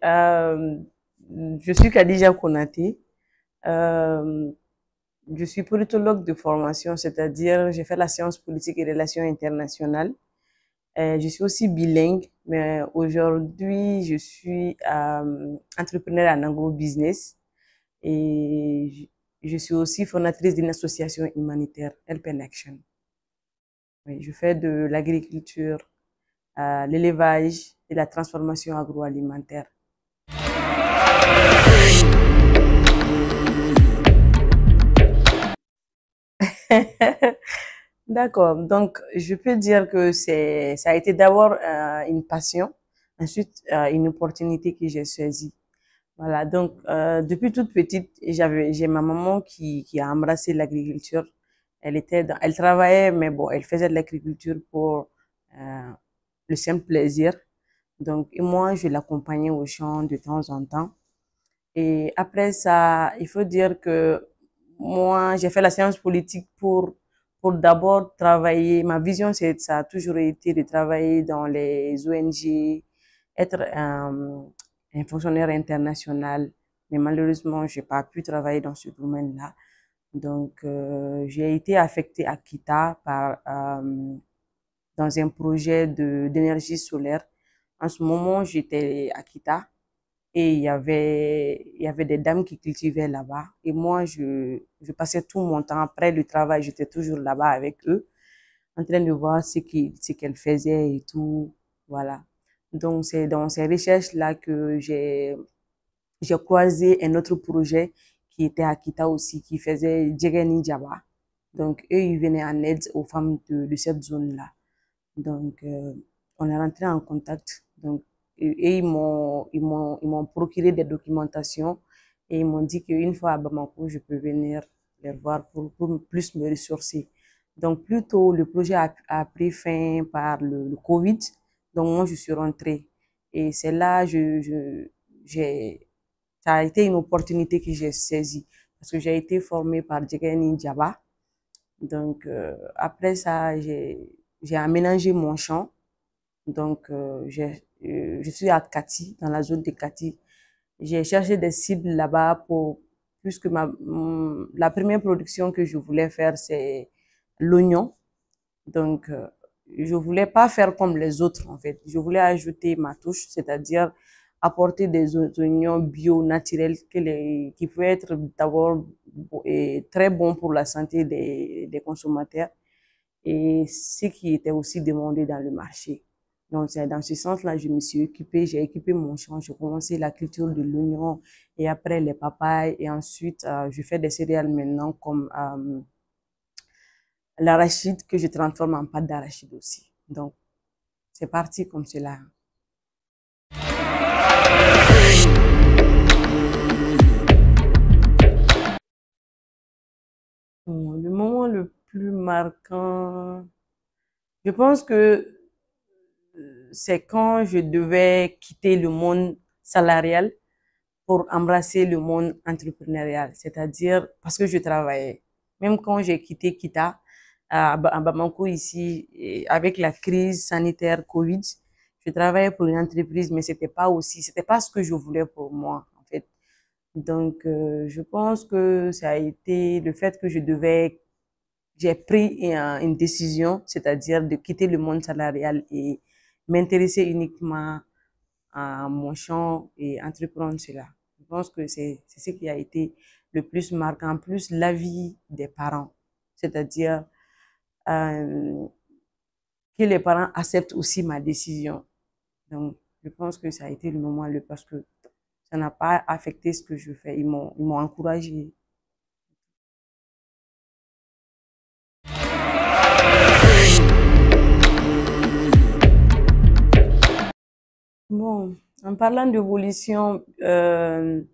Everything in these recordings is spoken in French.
je suis Khadija Konaté. Euh, je suis politologue de formation, c'est-à-dire j'ai fait la science politique et relations internationales. Je suis aussi bilingue, mais aujourd'hui, je suis entrepreneur en agro-business et je suis aussi fondatrice d'une association humanitaire, Help in Action. Oui, je fais de l'agriculture, l'élevage et la transformation agroalimentaire. D'accord. Donc, je peux dire que ça a été d'abord une passion, ensuite une opportunité que j'ai saisie. Voilà. Donc, depuis toute petite, j'ai ma maman qui a embrassé l'agriculture. Elle travaillait, mais bon, elle faisait de l'agriculture pour euh, le simple plaisir. Donc, et moi, je l'accompagnais au champ de temps en temps. Et après ça, il faut dire que moi, j'ai fait la science politique pour d'abord travailler. Ma vision, ça a toujours été de travailler dans les ONG, être un fonctionnaire international. Mais malheureusement, j'ai pas pu travailler dans ce domaine-là. Donc, j'ai été affectée à Kita dans un projet d'énergie solaire. En ce moment, j'étais à Kita et il y avait des dames qui cultivaient là-bas. Et moi, je passais tout mon temps après le travail, j'étais toujours là-bas avec eux, en train de voir ce qu'elles faisaient et tout. Voilà. Donc, c'est dans ces recherches-là que j'ai croisé un autre projet qui était à Kita aussi, qui faisait Djegeni Djaba. Donc, eux, ils venaient en aide aux femmes de cette zone-là. Donc, on est rentré en contact. Donc, et ils m'ont procuré des documentations et ils m'ont dit qu'une fois à Bamako, je peux venir les voir pour plus me ressourcer. Donc, plutôt, le projet a pris fin par le Covid. Donc, moi, je suis rentrée. Et c'est là, j'ai, ça a été une opportunité que j'ai saisie. Parce que j'ai été formée par Djegeni Djaba. Donc, après ça, j'ai aménagé mon champ. Donc, je suis à Kati, dans la zone de Kati. J'ai cherché des cibles là-bas puisque la première production que je voulais faire, c'est l'oignon. Donc, je voulais pas faire comme les autres, en fait. Je voulais ajouter ma touche, c'est-à-dire apporter des oignons bio, naturels, qui pouvaient être d'abord très bons pour la santé des consommateurs et ce qui était aussi demandé dans le marché. Donc, c'est dans ce sens-là, je me suis occupée, j'ai équipé mon champ, j'ai commencé la culture de l'oignon et après les papayes et ensuite, je fais des céréales maintenant comme l'arachide que je transforme en pâte d'arachide aussi. Donc, c'est parti comme cela. Bon, le moment le plus marquant, je pense que c'est quand je devais quitter le monde salarial pour embrasser le monde entrepreneurial, c'est-à-dire parce que je travaillais. Même quand j'ai quitté Kita, à Bamako ici, et avec la crise sanitaire Covid, je travaillais pour une entreprise, mais c'était pas ce que je voulais pour moi, en fait. Donc, je pense que ça a été le fait que j'ai pris une décision, c'est-à-dire de quitter le monde salarial et m'intéresser uniquement à mon champ et entreprendre cela. Je pense que c'est ce qui a été le plus marquant, plus l'avis des parents. C'est-à-dire euh, que les parents acceptent aussi ma décision. Donc, je pense que ça a été le moment parce que ça n'a pas affecté ce que je fais. Ils m'ont encouragé. Bon, en parlant d'évolution, je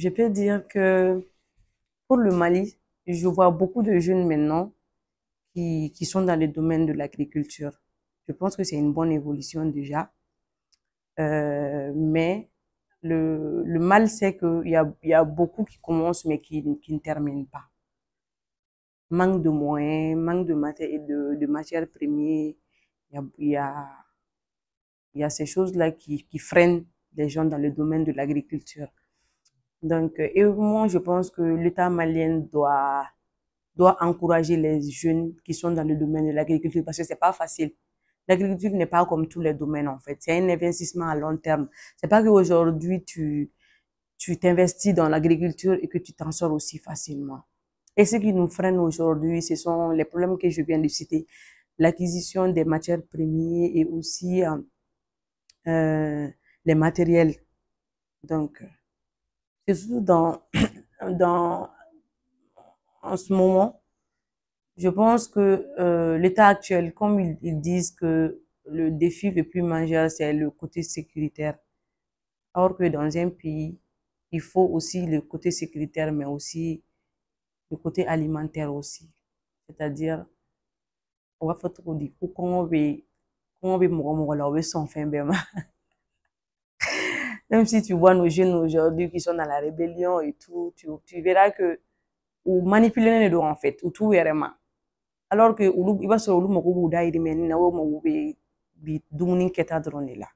peux dire que pour le Mali, je vois beaucoup de jeunes maintenant qui sont dans le domaine de l'agriculture. Je pense que c'est une bonne évolution déjà. Mais le mal, c'est il y a beaucoup qui commencent mais qui ne terminent pas. Manque de moyens, manque de matières premières. Il y a Il y a ces choses-là qui freinent les gens dans le domaine de l'agriculture. Donc, et moi, je pense que l'État malien doit encourager les jeunes qui sont dans le domaine de l'agriculture parce que c'est pas facile. L'agriculture n'est pas comme tous les domaines, en fait. C'est un investissement à long terme. C'est pas qu'aujourd'hui, tu t'investis dans l'agriculture et que tu t'en sors aussi facilement. Et ce qui nous freine aujourd'hui, ce sont les problèmes que je viens de citer. L'acquisition des matières premières et aussi euh, les matériels. Donc, surtout dans, en ce moment, je pense que l'état actuel, comme ils disent que le défi le plus majeur, c'est le côté sécuritaire. Or que dans un pays, il faut aussi le côté sécuritaire, mais aussi le côté alimentaire aussi. C'est-à-dire, on va faire tout dire, comment on veut mourir, là, on veut s'en faire, ben, même si tu vois nos jeunes aujourd'hui qui sont dans la rébellion et tout, tu verras que, ou manipuler les deux, en fait, ou tout vraiment. Alors que, il va se rouler, moko bouda, il mène, na wo moko bi dumuni keta drone là.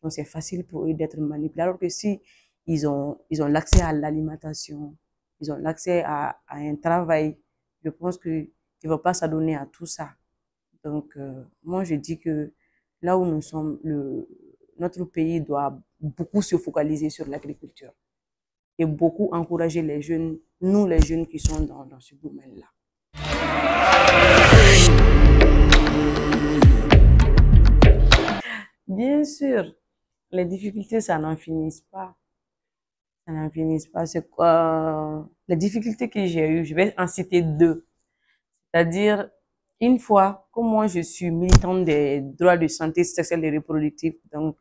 Donc, c'est facile pour eux d'être manipulés. Alors que si ils ont l'accès à l'alimentation, ils ont l'accès à un travail, je pense que ils vont pas s'adonner à tout ça. Donc, moi, je dis que là où nous sommes, notre pays doit beaucoup se focaliser sur l'agriculture et beaucoup encourager les jeunes, nous les jeunes qui sont dans ce domaine-là. Bien sûr, les difficultés, ça n'en finit pas. Ça n'en finit pas. C'est quoi? Les difficultés que j'ai eues, je vais en citer deux. C'est-à-dire, une fois, comme moi, je suis militante des droits de santé sexuelle et reproductive, donc,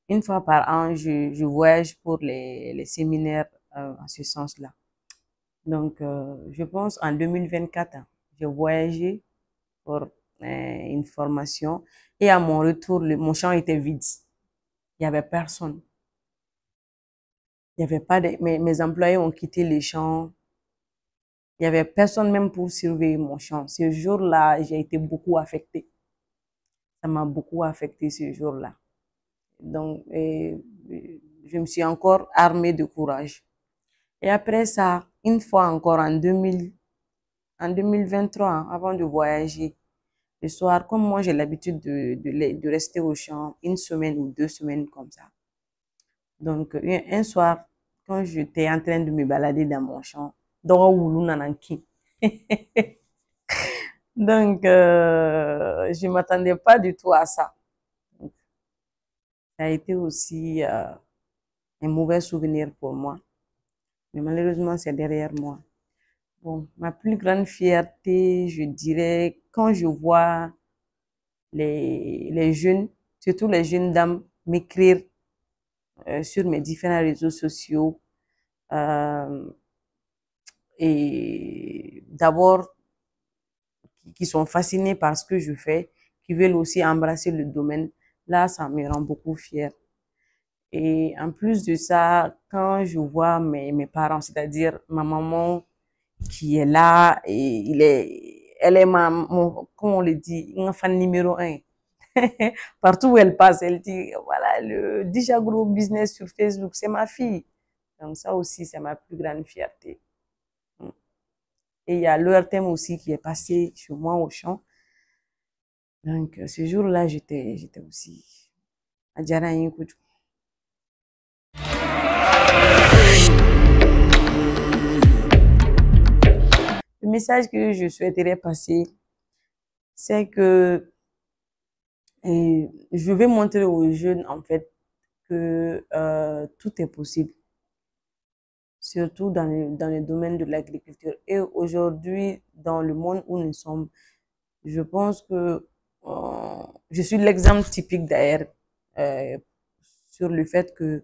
une fois par an, je voyage pour les séminaires en ce sens-là. Donc, je pense en 2024, hein, j'ai voyagé pour une formation et à mon retour, mon champ était vide. Il y avait personne. Il y avait pas de, mes employés ont quitté les champs. Il y avait personne même pour surveiller mon champ. Ce jour-là, j'ai été beaucoup affectée. Ça m'a beaucoup affectée ce jour-là. Donc, je me suis encore armée de courage. Et après ça, une fois encore en 2023, avant de voyager, le soir, comme moi j'ai l'habitude de rester au champ une semaine ou 2 semaines comme ça. Donc, un soir, quand j'étais en train de me balader dans mon champ, Doro Wulu Nananki. Donc, je m'attendais pas du tout à ça. Donc, ça a été aussi un mauvais souvenir pour moi. Mais malheureusement, c'est derrière moi. Bon, ma plus grande fierté, je dirais, quand je vois les jeunes, surtout les jeunes dames, m'écrire sur mes différents réseaux sociaux, euh, et d'abord qui sont fascinés par ce que je fais, qui veulent aussi embrasser le domaine, là, ça me rend beaucoup fière. Et en plus de ça, quand je vois mes parents, c'est-à-dire ma maman qui est là, et elle est comment on le dit, une fan numéro un. Partout où elle passe, elle dit, voilà, le Dija Group Business sur Facebook, c'est ma fille. Donc ça aussi, c'est ma plus grande fierté. Et il y a l'ERTM aussi qui est passé chez moi au champ. Donc, ce jour-là, j'étais aussi à Djaraïn. Le message que je souhaiterais passer, c'est que je vais montrer aux jeunes, en fait, que tout est possible, surtout dans le domaine de l'agriculture. Et aujourd'hui, dans le monde où nous sommes, je pense que je suis l'exemple typique d'ailleurs euh, sur le fait que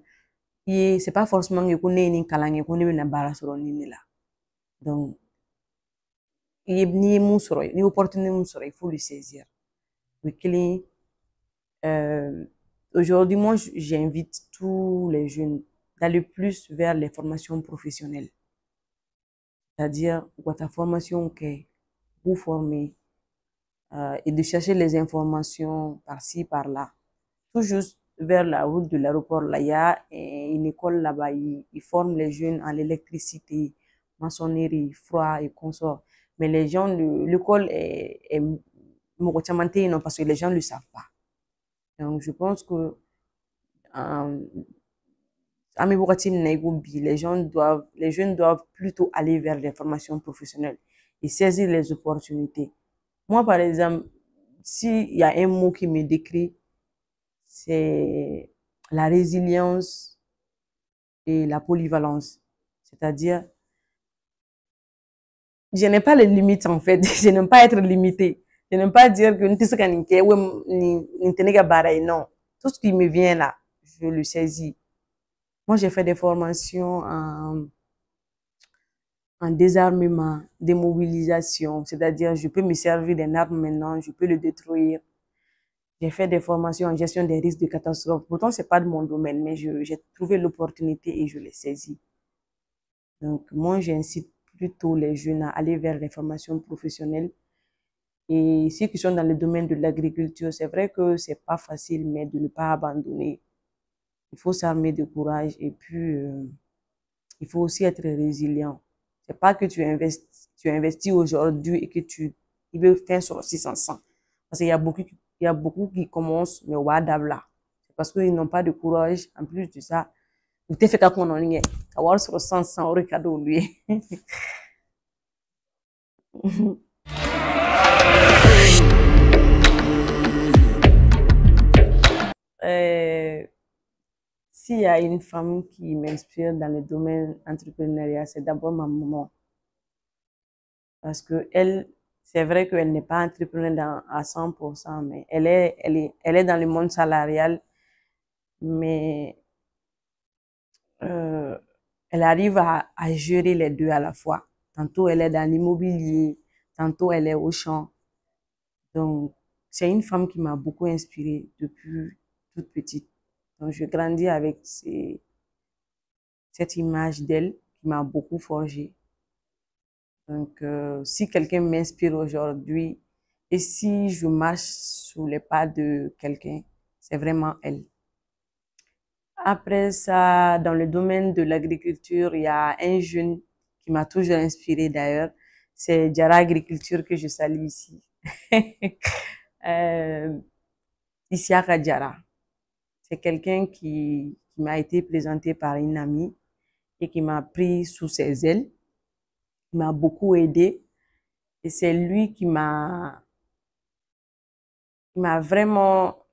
c'est pas forcément que qu'on est ni kalange qu'on est na bara soro ni la. Donc, ni opportunité mun soro, il faut le saisir. Oui, euh, aujourd'hui, moi, j'invite tous les jeunes d'aller plus vers les formations professionnelles. C'est-à-dire, ta formation, ok, vous former, et de chercher les informations par-ci, par-là. Tout juste vers la route de l'aéroport, là, il y a une école là-bas, ils forment les jeunes à l'électricité, maçonnerie, froid et consort. Mais les gens, l'école est non, parce que les gens ne le savent pas. Donc, je pense que les jeunes doivent plutôt aller vers les formations professionnelles et saisir les opportunités. Moi, par exemple, s'il y a un mot qui me décrit, c'est la résilience et la polyvalence. C'est-à-dire, je n'ai pas les limites en fait. Je n'aime pas être limitée. Je n'aime pas dire que non. Tout ce qui me vient là, je le saisis. Moi, j'ai fait des formations en désarmement, démobilisation. C'est-à-dire, je peux me servir d'un arme maintenant, je peux le détruire. J'ai fait des formations en gestion des risques de catastrophe. Pourtant, c'est pas de mon domaine, mais j'ai trouvé l'opportunité et je l'ai saisie. Donc, moi, j'incite plutôt les jeunes à aller vers les formations professionnelles. Et ceux qui sont dans le domaine de l'agriculture, c'est vrai que c'est pas facile, mais de ne pas abandonner. Il faut s'armer de courage et puis il faut aussi être résilient. C'est pas que tu investis aujourd'hui et que il veut faire sur 600. Parce qu'il y a beaucoup qui commencent, mais au Wadabla. C'est parce qu'ils n'ont pas de courage. En plus de ça, vous t'es fait qu'à qu'on en ligne. Avoir sur 100 au cadeau, lui. S'il y a une femme qui m'inspire dans le domaine entrepreneurial, c'est d'abord ma maman. Parce que elle, c'est vrai qu'elle n'est pas entrepreneur à 100%, mais elle est dans le monde salarial, mais elle arrive à gérer les deux à la fois. Tantôt elle est dans l'immobilier, tantôt elle est au champ. Donc, c'est une femme qui m'a beaucoup inspirée depuis toute petite. Donc, je grandis avec cette image d'elle qui m'a beaucoup forgée. Donc, si quelqu'un m'inspire aujourd'hui et si je marche sous les pas de quelqu'un, c'est vraiment elle. Après ça, dans le domaine de l'agriculture, il y a un jeune qui m'a toujours inspiré d'ailleurs. C'est Jara Agriculture que je salue ici. Isiaka Jara. C'est quelqu'un qui m'a été présenté par une amie et qui m'a pris sous ses ailes. Il m'a beaucoup aidé. Et c'est lui qui il a vraiment,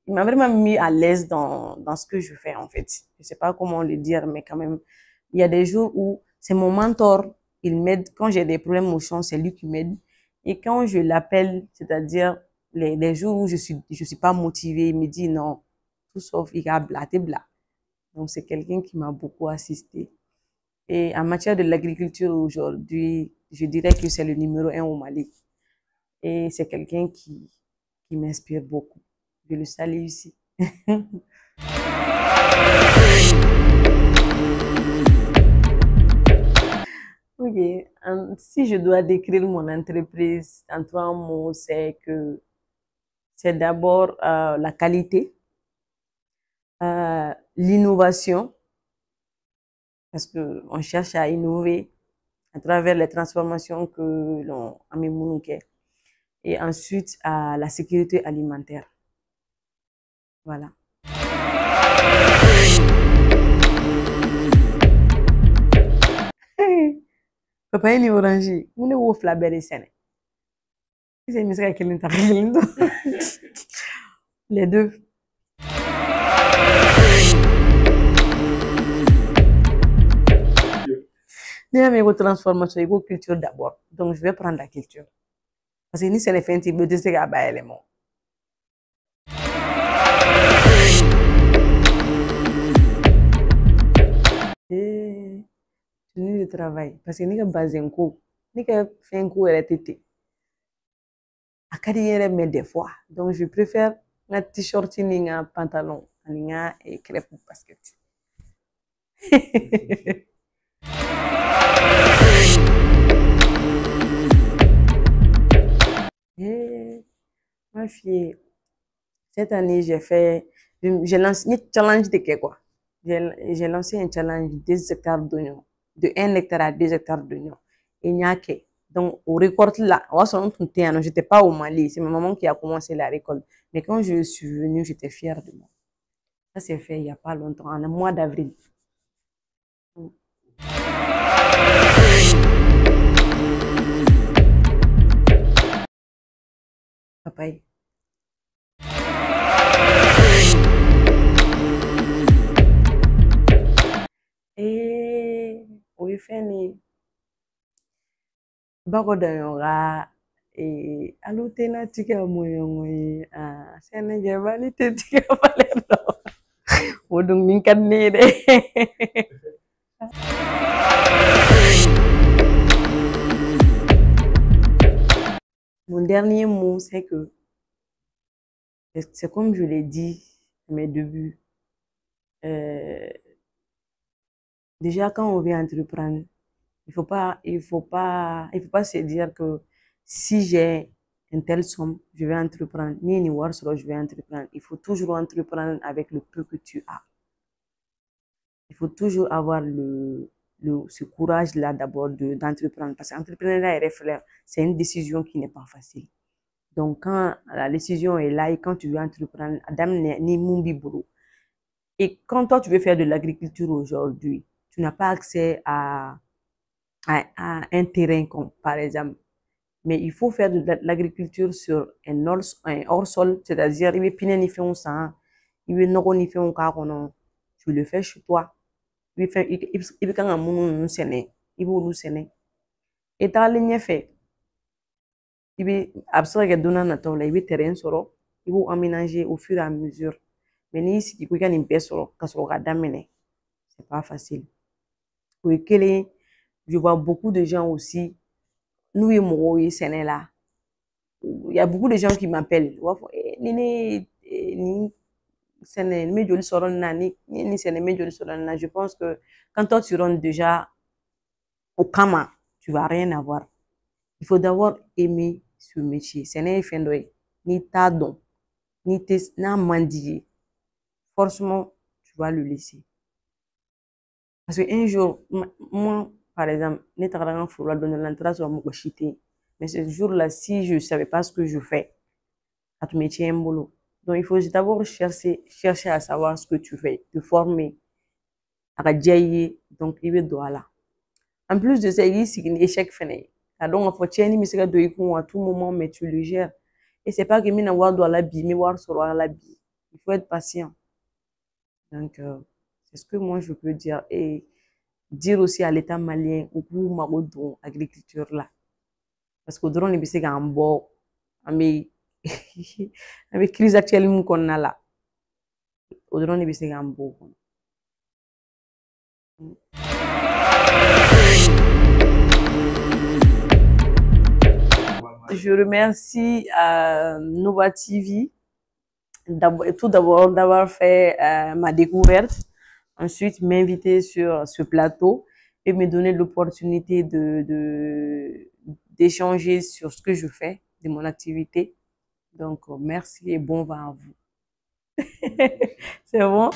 il m'a vraiment mis à l'aise dans ce que je fais, en fait. Je sais pas comment le dire, mais quand même, il y a des jours où c'est mon mentor, il m'aide. Quand j'ai des problèmes au champ, c'est lui qui m'aide. Et quand je l'appelle, c'est-à-dire les jours où je suis pas motivée, il me dit non, tout sauf, il a blaté bla. Donc, c'est quelqu'un qui m'a beaucoup assisté. Et en matière de l'agriculture aujourd'hui, je dirais que c'est le numéro 1 au Mali. Et c'est quelqu'un qui m'inspire beaucoup. Je le salue ici. Ok, si je dois décrire mon entreprise en 3 mots, c'est que c'est d'abord la qualité, l'innovation, parce que on cherche à innover à travers les transformations que l'on a mis et ensuite à la sécurité alimentaire. Voilà. Papa ni orange, mune wo flabere sene. C'est misra kelin ta kelin do. Les deux. Mais transformation, il faut culture d'abord. Donc je vais prendre la culture. Parce que ni c'est les fins de dire c'est à élément. Et tenue de travail. Parce que ni que base un coup, ni que fait un coup elle est tété. À carrière mais des fois. Donc je préfère un t-shirt ni un pantalon, ni un crêpe ou basket. Et ma fille, cette année, j'ai lancé un challenge de quoi? J'ai lancé un challenge de 2 hectares d'oignons, de 1 hectare à 2 hectares d'oignons. Et il n'y a que. Donc, au récolte là, j'étais pas au Mali, c'est ma maman qui a commencé la récolte. Mais quand je suis venue, j'étais fière de moi. Ça s'est fait il n'y a pas longtemps, en mois d'avril. Papaye. Et oui, Fanny. Bagodayoga alutena tika moyo ngoy Sénégal bali te tika balendo wodung minkat ni de. Mon dernier mot, c'est que c'est comme je l'ai dit à mes débuts. Déjà quand on vient entreprendre, il faut pas se dire que si j'ai une telle somme, je vais entreprendre. Ni war soro, je vais entreprendre. Il faut toujours entreprendre avec le peu que tu as. Il faut toujours avoir ce courage-là d'abord d'entreprendre. Parce qu'entrepreneuriat, c'est une décision qui n'est pas facile. Donc, quand la décision est là et quand tu veux entreprendre, Adam ni mumbi boulot. Et quand toi, tu veux faire de l'agriculture aujourd'hui, tu n'as pas accès à un terrain, comme, par exemple. Mais il faut faire de l'agriculture sur un hors-sol, c'est-à-dire, il veut piner ni faire un sang, il veut non ni faire un caron, tu le fais chez toi. I bɛ kan ka munnu ninnu sɛnɛ i b'olu sɛnɛ i tagalen ɲɛfɛ a bɛ se ka kɛ don n'a nataw la i bɛ terrain sɔrɔ i b'o aménager au fur et à mesure mais n'i y'i sigi ko i ka nin bɛɛ sɔrɔ ka sɔrɔ ka daminɛ c'est pas facile o ye kelen je vois beaucoup de gens aussi n'u ye mɔgɔw ye sɛnɛ la il y a beaucoup de gens qui m'appellent u b'a fɔ ni ne ye nin sɛnɛ n bɛ joli sɔrɔ nin na ni nin sɛnɛ n bɛ joli sɔrɔ nin na je pense que quand toi tu rentres déjà au Kama, tu vas rien avoir. Il faut d'abord aimer ce métier. C'est un fin de ni ta don, ni tes n'a mandi. Forcément, tu vas le laisser. Parce qu'un jour, moi, par exemple, n'est pas grand faut la donner l'entrée sur mon chité. Mais ce jour-là, si je ne savais pas ce que je fais, à ton métier un boulot. Donc, il faut d'abord chercher à savoir ce que tu fais, te former, à donc, il veut là. En plus de ça, il y a un échec fini. Donc, il faut que tu aies à tout moment, mais tu le gères. Et c'est pas que tu dois la vie, mais voir sur la vie. Il faut être patient. Donc, c'est ce que moi je peux dire. Et dire aussi à l'État malien, au pour ma agriculture là. Parce qu'au drone, il y a un bon, avec crise actuelle, qu'on a là. Au drone, il y a un bon. Je remercie Nova TV tout d'abord d'avoir fait ma découverte, ensuite m'inviter sur ce plateau et me donner l'opportunité d'échanger sur ce que je fais, de mon activité. Donc, merci et bon vent à vous. C'est bon?